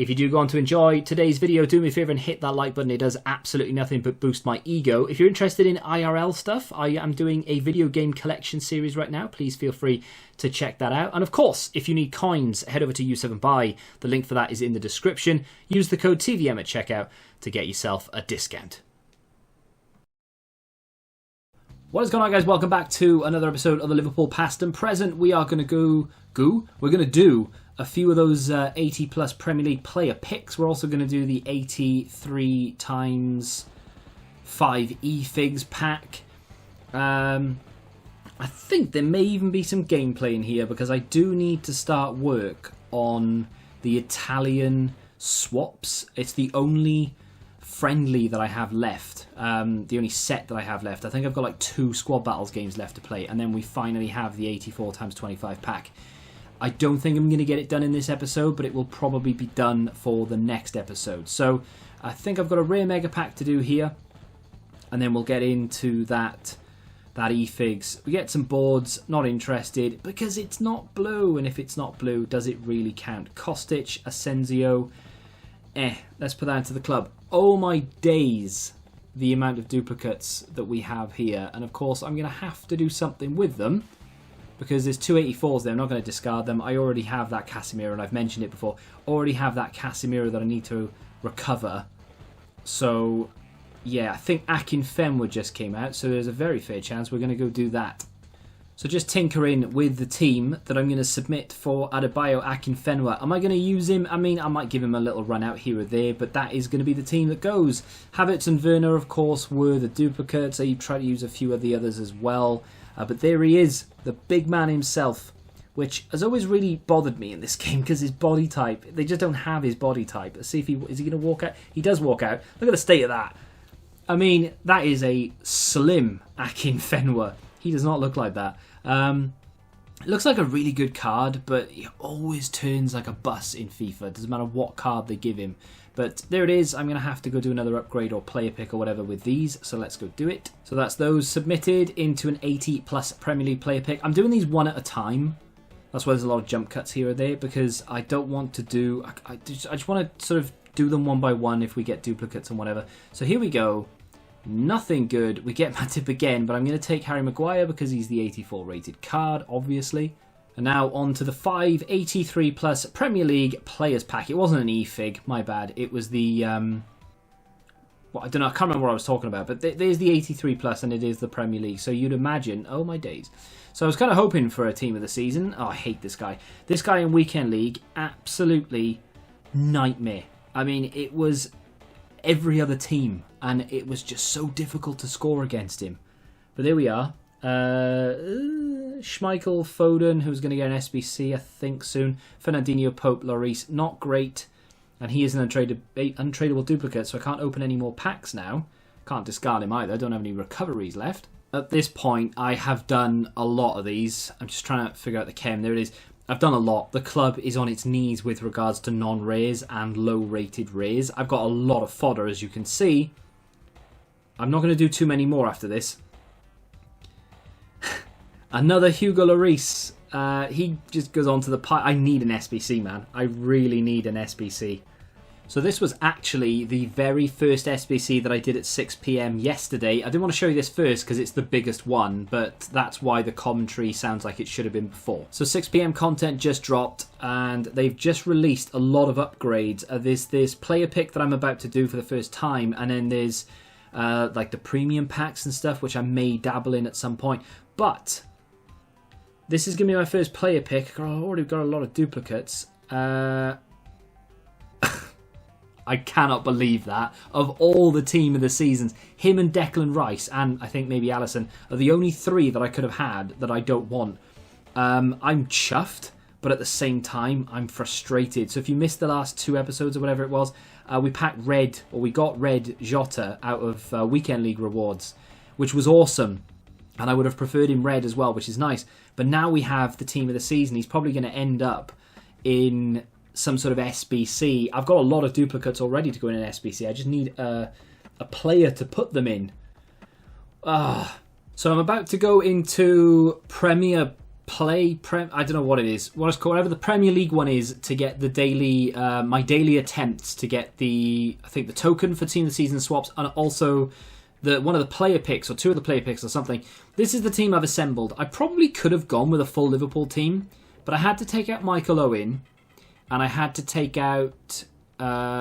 If you do go on to enjoy today's video, do me a favour and hit that like button. It does absolutely nothing but boost my ego. If you're interested in IRL stuff, I am doing a video game collection series right now. Please feel free to check that out. And of course, if you need coins, head over to U7Buy. The link for that is in the description. Use the code TVM at checkout to get yourself a discount. What is going on, guys? Welcome back to another episode of the Liverpool Past and Present. We are going to we're going to do a few of those 80 plus Premier League player picks. We're also going to do the 83 times 5 e-figs pack. I think there may even be some gameplay in here because I do need to start work on the Italian swaps. It's the only friendly that I have left, the only set that I have left. I think I've got like 2 squad battles games left to play, and then we finally have the 84 times 25 pack. I don't think I'm going to get it done in this episode, but it will probably be done for the next episode. So I think I've got a rare mega pack to do here, and then we'll get into that e-figs. We get some boards, not interested, because it's not blue, and if it's not blue, does it really count? Kostic, Asensio, let's put that into the club. Oh my days, the amount of duplicates that we have here. And of course, I'm going to have to do something with them because there's 2 84s there. I'm not going to discard them. I already have that Casemiro, and I've mentioned it before. Already have that Casemiro that I need to recover. So, yeah, I think Akinfenwa just came out, so there's a very fair chance we're going to go do that. So just tinkering with the team that I'm going to submit for Adebayo Akinfenwa. Am I going to use him? I mean, I might give him a little run out here or there, but that is going to be the team that goes. Havertz and Werner, of course, were the duplicates. I tried to use a few of the others as well. But there he is, the big man himself, which has always really bothered me in this game because his body type, they just don't have his body type. Let's see if is he going to walk out? He does walk out. Look at the state of that. I mean, that is a slim Akinfenwa. He does not look like that. It looks like a really good card, but he always turns like a bus in FIFA. Doesn't matter what card they give him. But there it is. I'm going to have to go do another upgrade or player pick or whatever with these. So let's go do it. So that's those submitted into an 80 plus Premier League player pick. I'm doing these one at a time. That's why there's a lot of jump cuts here or there, because I don't want to do... I just want to sort of do them one by one if we get duplicates and whatever. So here we go. Nothing good. We get Matip again, but I'm going to take Harry Maguire because he's the 84 rated card, obviously. And now on to the 583 plus Premier League players pack. It wasn't an e-fig, my bad. It was the... well, I don't know, I can't remember what I was talking about, but there's the 83 plus and it is the Premier League. So you'd imagine, oh my days. So I was kind of hoping for a team of the season. Oh, I hate this guy. This guy in Weekend League, absolutely nightmare. I mean, it was every other team, and it was just so difficult to score against him. But there we are. Schmeichel, Foden, who's going to get an SBC, I think, soon. Fernandinho, Pope, Lloris, not great. And he is an untradeable duplicate, so I can't open any more packs now. Can't discard him either. I don't have any recoveries left. At this point, I have done a lot of these. I'm just trying to figure out the chem. There it is. I've done a lot. The club is on its knees with regards to non-rares and low-rated rares. I've got a lot of fodder, as you can see. I'm not going to do too many more after this. Another Hugo Lloris. He just goes on to the pie. I need an SBC, man. I really need an SBC. So this was actually the very first SBC that I did at 6 PM yesterday. I didn't want to show you this first because it's the biggest one, but that's why the commentary sounds like it should have been before. So 6 PM content just dropped, and they've just released a lot of upgrades. There's this player pick that I'm about to do for the first time, and then there's like the premium packs and stuff, which I may dabble in at some point. But this is going to be my first player pick. I've already got a lot of duplicates. I cannot believe that. Of all the team of the seasons, him and Declan Rice, and I think maybe Alisson, are the only 3 that I could have had that I don't want. I'm chuffed, but at the same time, I'm frustrated. So if you missed the last 2 episodes or whatever it was, we packed red, or we got red Jota out of Weekend League rewards, which was awesome. And I would have preferred him red as well, which is nice. But now we have the team of the season. He's probably going to end up in some sort of SBC. I've got a lot of duplicates already to go in an SBC. I just need a player to put them in. So I'm about to go into Premier play I don't know what it is. What it's called, whatever the Premier League one is, to get the daily my daily attempts to get the token for team of the season swaps, and also one of the player picks or two of the player picks or something. This is the team I've assembled. I probably could have gone with a full Liverpool team, but I had to take out Michael Owen, and I had to take out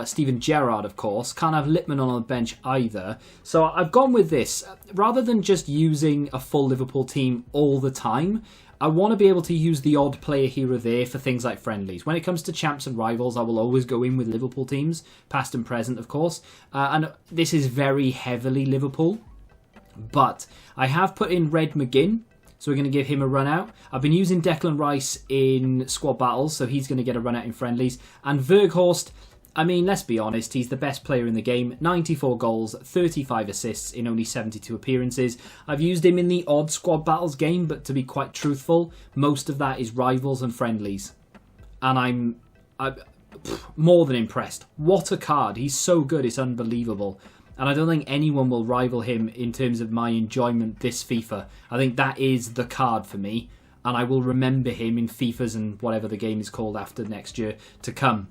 Steven Gerrard, of course. Can't have Lippmann on the bench either. So I've gone with this. Rather than just using a full Liverpool team all the time, I want to be able to use the odd player here or there for things like friendlies. When it comes to champs and rivals, I will always go in with Liverpool teams, past and present, of course. And this is very heavily Liverpool. But I have put in Red McGinn, so we're going to give him a run out. I've been using Declan Rice in squad battles, so he's going to get a run out in friendlies. And Weghorst, I mean, let's be honest, he's the best player in the game. 94 goals, 35 assists in only 72 appearances. I've used him in the odd squad battles game, but to be quite truthful, most of that is rivals and friendlies. And I'm more than impressed. What a card. He's so good, it's unbelievable. And I don't think anyone will rival him in terms of my enjoyment this FIFA. I think that is the card for me. And I will remember him in FIFAs and whatever the game is called after next year to come.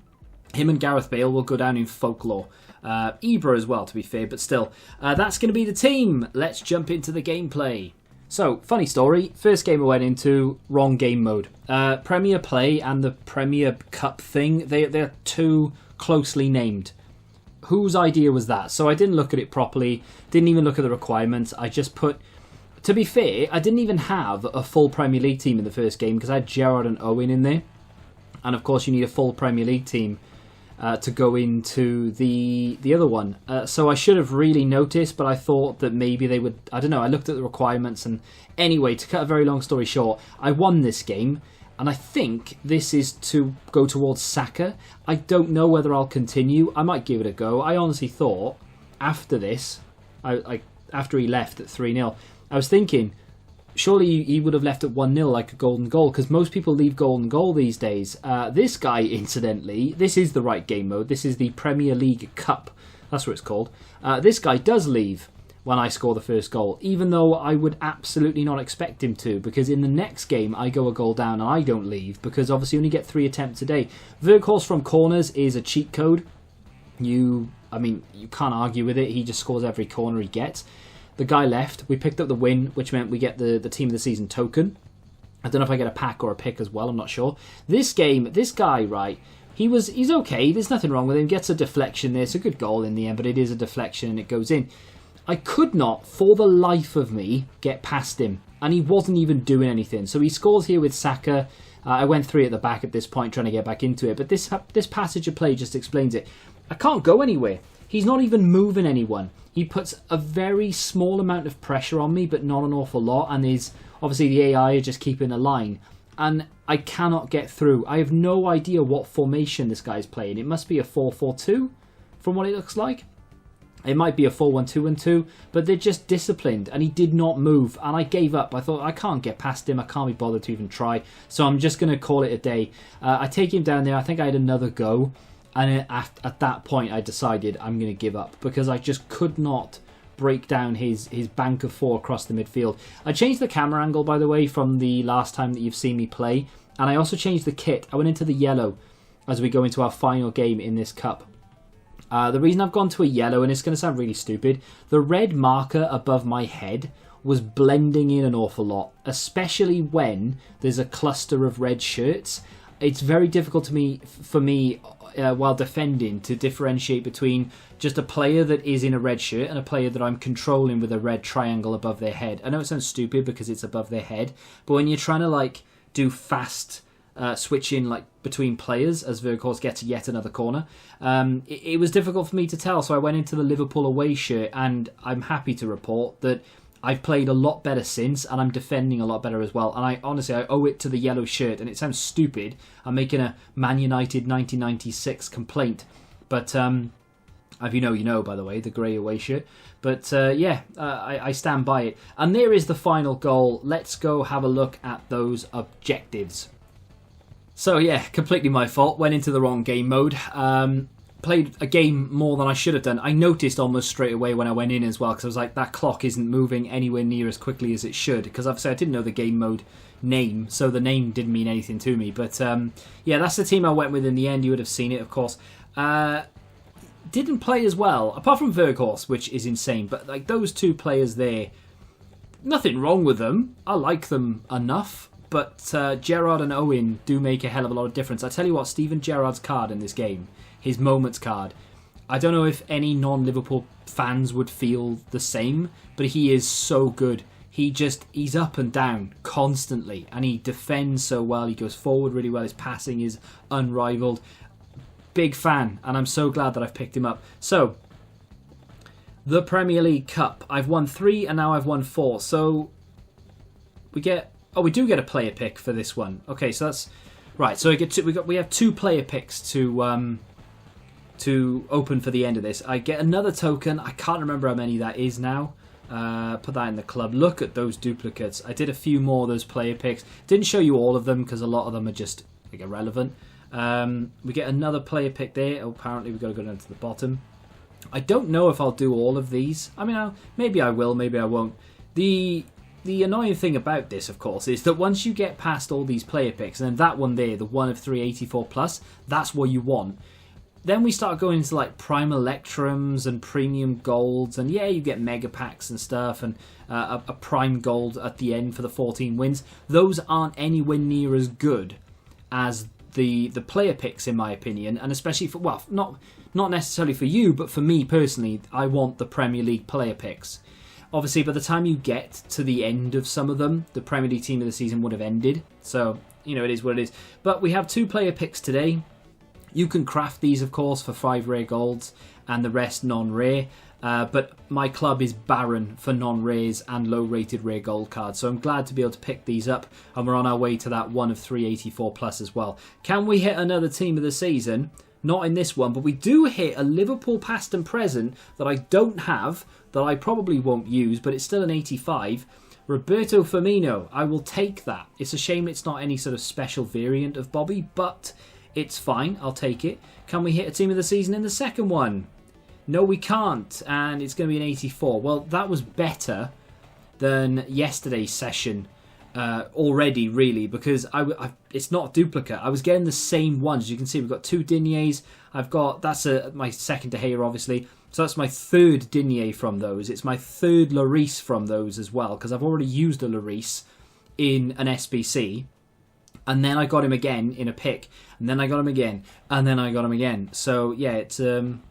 Him and Gareth Bale will go down in folklore. Ibra as well, to be fair, but still. That's going to be the team. Let's jump into the gameplay. So, funny story. First game I went into, wrong game mode. Premier Play and the Premier Cup thing, they're too closely named. Whose idea was that? So I didn't look at it properly, didn't even look at the requirements. I just put... To be fair, I didn't even have a full Premier League team in the first game because I had Gerrard and Owen in there. And of course you need a full Premier League team to go into the other one. So I should have really noticed, but I thought that maybe they would... I don't know, I looked at the requirements, and anyway, to cut a very long story short, I won this game, and I think this is to go towards Saka. I don't know whether I'll continue. I might give it a go. I honestly thought, after this, after he left at 3-0, I was thinking, surely he would have left at 1-0 like a golden goal, because most people leave golden goal these days. This guy, incidentally, this is the right game mode. This is the Premier League Cup. That's what it's called. This guy does leave when I score the first goal, even though I would absolutely not expect him to, because in the next game I go a goal down and I don't leave, because obviously you only get 3 attempts a day. Weghorst from corners is a cheat code. You can't argue with it. He just scores every corner he gets. The guy left. We picked up the win, which meant we get the team of the season token. I don't know if I get a pack or a pick as well. I'm not sure. This game, this guy, right, he's okay. There's nothing wrong with him. Gets a deflection there. It's a good goal in the end, but it is a deflection and it goes in. I could not, for the life of me, get past him. And he wasn't even doing anything. So he scores here with Saka. I went 3 at the back at this point, trying to get back into it. But this passage of play just explains it. I can't go anywhere. He's not even moving anyone. He puts a very small amount of pressure on me, but not an awful lot. And obviously the AI are just keeping a line. And I cannot get through. I have no idea what formation this guy's playing. It must be a 4-4-2 from what it looks like. It might be a 4-1-2-1-2, but they're just disciplined, and he did not move, and I gave up. I thought, I can't get past him, I can't be bothered to even try, so I'm just going to call it a day. I take him down there. I think I had another go, and at that point I decided I'm going to give up, because I just could not break down his bank of 4 across the midfield. I changed the camera angle, by the way, from the last time that you've seen me play, and I also changed the kit. I went into the yellow as we go into our final game in this cup. The reason I've gone to a yellow, and it's going to sound really stupid, the red marker above my head was blending in an awful lot, especially when there's a cluster of red shirts. It's very difficult for me while defending to differentiate between just a player that is in a red shirt and a player that I'm controlling with a red triangle above their head. I know it sounds stupid because it's above their head, but when you're trying to do fast switching between players as Weghorst gets yet another corner, it was difficult for me to tell, so I went into the Liverpool away shirt, and I'm happy to report that I've played a lot better since, and I'm defending a lot better as well, and I owe it to the yellow shirt, and it sounds stupid. I'm making a Man United 1996 complaint, but if you know, by the way, the grey away shirt. But I stand by it. And there is the final goal. Let's go have a look at those objectives. So yeah, completely my fault. Went into the wrong game mode. Played a game more than I should have done. I noticed almost straight away when I went in as well, because I was like, that clock isn't moving anywhere near as quickly as it should. Because obviously I didn't know the game mode name, so the name didn't mean anything to me. But yeah, that's the team I went with in the end. You would have seen it, of course. Didn't play as well, apart from Verghorst, which is insane. But like those two players there, nothing wrong with them. I like them enough. But Gerrard and Owen do make a hell of a lot of difference. I tell you what, Steven Gerrard's card in this game, his moments card, I don't know if any non-Liverpool fans would feel the same, but he is so good. He's up and down constantly, and he defends so well. He goes forward really well. His passing is unrivaled. Big fan, and I'm so glad that I've picked him up. So, the Premier League Cup. I've won 3, and now I've won 4. So, we do get a player pick for this one. Okay, so that's right. So we have 2 player picks to open for the end of this. I get another token. I can't remember how many that is now. Put that in the club. Look at those duplicates. I did a few more of those player picks. Didn't show you all of them because a lot of them are just like irrelevant. We get another player pick there. Oh, apparently we've got to go down to the bottom. I don't know if I'll do all of these. I mean, maybe I will, maybe I won't. The annoying thing about this, of course, is that once you get past all these player picks, and then that one there, the 1 of 384 plus, that's what you want. Then we start going into like Prime Electrums and Premium Golds, and yeah, you get Mega Packs and stuff, and a Prime Gold at the end for the 14 wins. Those aren't anywhere near as good as the player picks, in my opinion, and especially for, well, not necessarily for you, but for me personally, I want the Premier League player picks. Obviously, by the time you get to the end of some of them, the Premier League team of the season would have ended, so, you know, it is what it is. But we have 2 player picks today. You can craft these, of course, for 5 rare golds and the rest non-rare. But my club is barren for non-rares and low-rated rare gold cards. So I'm glad to be able to pick these up. And we're on our way to that 1 of 384 plus as well. Can we hit another team of the season? Not in this one, but we do hit a Liverpool past and present that I don't have, that I probably won't use, but it's still an 85. Roberto Firmino, I will take that. It's a shame it's not any sort of special variant of Bobby, but it's fine, I'll take it. Can we hit a team of the season in the second one? No, we can't, and it's going to be an 84. Well, that was better than yesterday's session already, really, because it's not a duplicate. I was getting the same ones. You can see we've got 2 Dignes. That's my second De Gea, obviously. So that's my 3rd Digne from those. It's my 3rd Lloris from those as well, because I've already used a Lloris in an SBC. And then I got him again in a pick. And then I got him again. And then I got him again. So, yeah, it's an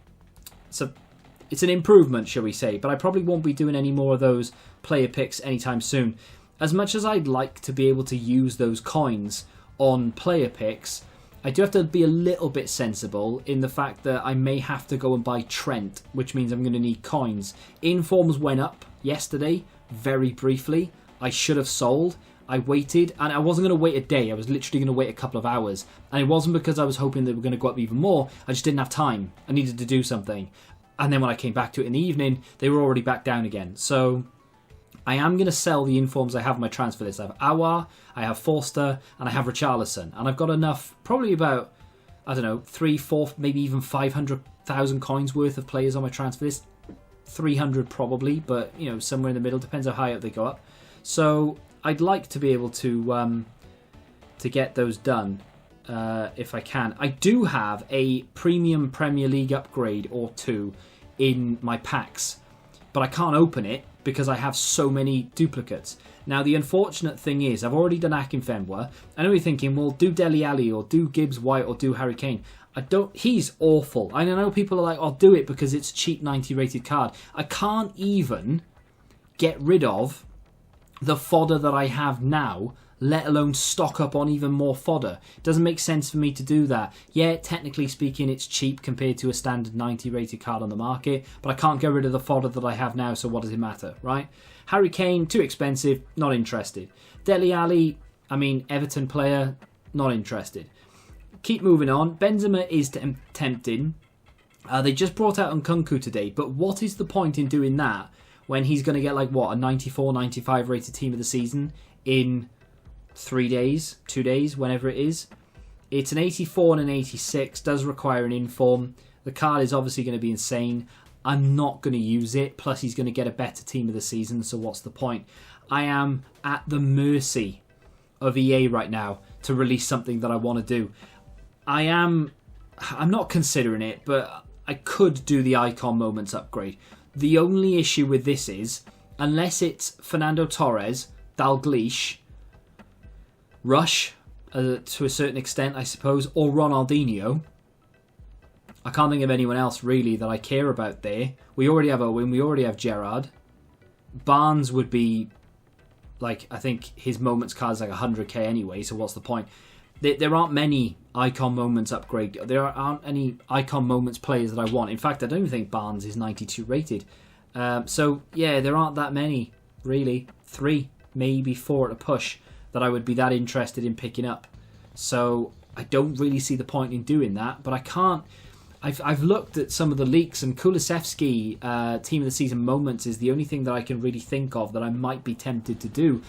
improvement, shall we say. But I probably won't be doing any more of those player picks anytime soon. As much as I'd like to be able to use those coins on player picks, I do have to be a little bit sensible in the fact that I may have to go and buy Trent, which means I'm going to need coins. Informs went up yesterday, very briefly. I should have sold. I waited, and I wasn't going to wait a day. I was literally going to wait a couple of hours. And it wasn't because I was hoping they were going to go up even more. I just didn't have time. I needed to do something. And then when I came back to it in the evening, they were already back down again. So I am going to sell the informs I have on my transfer list. I have Aouar, I have Forster, and I have Richarlison. And I've got enough, probably about, I don't know, 3, 4, maybe even 500,000 coins worth of players on my transfer list. 300 probably, but, you know, somewhere in the middle. Depends how high up they go up. So I'd like to be able to get those done if I can. I do have a premium Premier League upgrade or 2 in my packs, but I can't open it because I have so many duplicates. Now, the unfortunate thing is, I've already done Akinfenwa. I know you're thinking, well, do Dele Alli or do Gibbs White or do Harry Kane. He's awful. I know people are like, I'll do it because it's a cheap 90 rated card. I can't even get rid of the fodder that I have now, let alone stock up on even more fodder. It doesn't make sense for me to do that. Yeah, technically speaking, it's cheap compared to a standard 90 rated card on the market, but I can't get rid of the fodder that I have now, so what does it matter, right? Harry Kane, too expensive, not interested. Dele Alli, I mean, Everton player, not interested. Keep moving on. Benzema is tempting. They just brought out Nkunku today, but what is the point in doing that when he's going to get, like, what, a 94, 95 rated team of the season in 3 days, 2 days, whenever it is? It's an 84 and an 86, does require an inform. The card is obviously going to be insane. I'm not going to use it, plus he's going to get a better team of the season, so what's the point? I am at the mercy of EA right now to release something that I want to do. I'm not considering it, but I could do the icon moments upgrade. The only issue with this is, unless it's Fernando Torres, Dalglish, Rush, to a certain extent, I suppose, or Ronaldinho, I can't think of anyone else really that I care about there. We already have Owen, we already have Gerrard. Barnes would be, like, I think his moments card's like 100k anyway, so what's the point? There aren't many icon moments upgrade. There aren't any icon moments players that I want. In fact, I don't even think Barnes is 92 rated. So, yeah, there aren't that many, really. 3, maybe 4 at a push that I would be that interested in picking up. So, I don't really see the point in doing that, but I can't. I've looked at some of the leaks, and Kulusevski, Team of the Season moments, is the only thing that I can really think of that I might be tempted to do.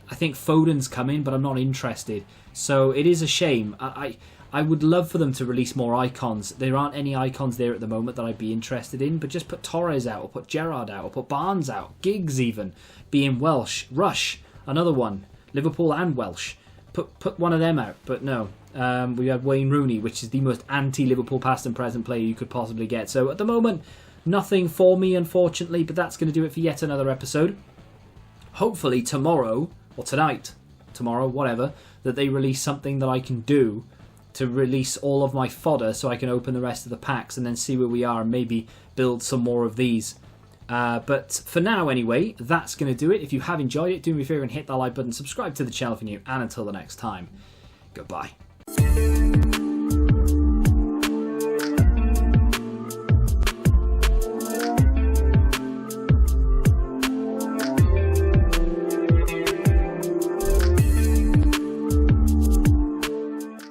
I think Foden's coming, but I'm not interested. So it is a shame. I would love for them to release more icons. There aren't any icons there at the moment that I'd be interested in, but just put Torres out, or put Gerrard out, or put Barnes out. Giggs even, being Welsh. Rush, another one. Liverpool and Welsh. Put one of them out, but no. We had Wayne Rooney, which is the most anti-Liverpool past and present player you could possibly get. So at the moment, nothing for me, unfortunately, but that's going to do it for yet another episode. Hopefully tomorrow, or tonight, tomorrow, whatever, that they release something that I can do to release all of my fodder so I can open the rest of the packs and then see where we are and maybe build some more of these. But for now, anyway, that's going to do it. If you have enjoyed it, do me a favour and hit that like button, subscribe to the channel if you're new, and until the next time, goodbye.